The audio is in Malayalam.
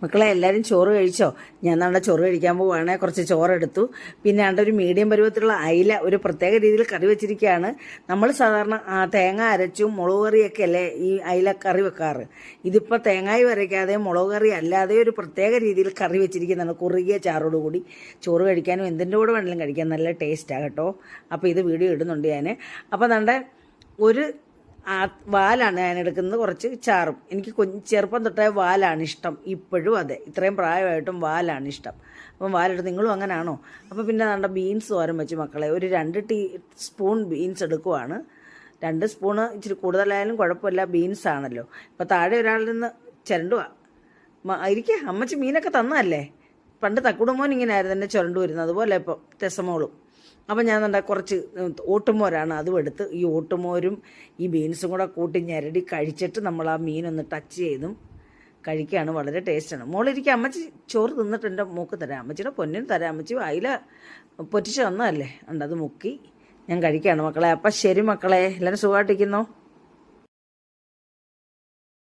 മക്കളെ എല്ലാവരും ചോറ് കഴിച്ചോ? ഞാൻ നാളെ ചോറ് കഴിക്കാൻ പോവുകയാണ്. കുറച്ച് ചോറെടുത്തു. പിന്നെ ആണ്ട് ഒരു മീഡിയം പരുവത്തിലുള്ള അയില ഒരു പ്രത്യേക രീതിയിൽ കറി വെച്ചിരിക്കുകയാണ്. നമ്മൾ സാധാരണ തേങ്ങ അരച്ചും മുളക് കറിയൊക്കെ അല്ലേ ഈ അയില കറി വെക്കാറ്. ഇതിപ്പോൾ തേങ്ങായി വരയ്ക്കാതെ മുളക് കറി അല്ലാതെ ഒരു പ്രത്യേക രീതിയിൽ കറി വെച്ചിരിക്കുന്നതാണ്. കുറുകിയ ചാറോടുകൂടി ചോറ് കഴിക്കാനും എന്തിൻ്റെ കൂടെ വേണമെങ്കിലും കഴിക്കാൻ നല്ല ടേസ്റ്റാണ് കേട്ടോ. അപ്പോൾ ഇത് വീഡിയോ ഇടുന്നുണ്ട് ഞാൻ. അപ്പോൾ നമ്മുടെ ഒരു വാലാണ് ഞാൻ എടുക്കുന്നത്, കുറച്ച് ചാറും. എനിക്ക് ചെറുപ്പം തൊട്ടേ വാലാണ് ഇഷ്ടം, ഇപ്പോഴും അതെ, ഇത്രയും പ്രായമായിട്ടും വാലാണ് ഇഷ്ടം. അപ്പം വാലെടുത്ത് നിങ്ങളും അങ്ങനെയാണോ? അപ്പോൾ പിന്നെ നമ്മുടെ ബീൻസ് തോരൻ വെച്ച് മക്കളെ ഒരു 2 ടീസ്പൂൺ ബീൻസ് എടുക്കുവാണ്. 2 സ്പൂണ് ഇച്ചിരി കൂടുതലായാലും കുഴപ്പമില്ല, ബീൻസ് ആണല്ലോ. ഇപ്പോൾ താഴെ ഒരാളിൽ നിന്ന് ചിരണ്ടുക ഇരിക്കുക. അമ്മച്ചി മീനൊക്കെ തന്നതല്ലേ. പണ്ട് തക്കുടുമോൻ ഇങ്ങനെ ആയിരുന്നു എന്നെ ചുരണ്ടു വരുന്നത്, അതുപോലെ ഇപ്പോൾ രസമോളും. അപ്പം ഞാൻ കുറച്ച് ഓട്ടുമോരാണ് അതും എടുത്ത് ഈ ഓട്ടുമോരും ഈ ബീൻസും കൂടെ കൂട്ടി ഞെരടി കഴിച്ചിട്ട് നമ്മൾ ആ മീനൊന്ന് ടച്ച് ചെയ്തും കഴിക്കുകയാണ്. വളരെ ടേസ്റ്റാണ്. മോളിരിക്കുക, അമ്മച്ചി ചോറ് തിന്നിട്ട് എൻ്റെ മൂക്ക് തരാം, അമ്മച്ചിയുടെ പൊന്നിന് തരാം. അമ്മച്ചി അയില പൊറ്റിച്ച് തന്നതല്ലേ ഉണ്ട്, അത് മുക്കി ഞാൻ കഴിക്കുകയാണ് മക്കളെ. അപ്പം ശരി മക്കളെ, എല്ലാവരും സുഖമായിട്ടിരിക്കുന്നോ?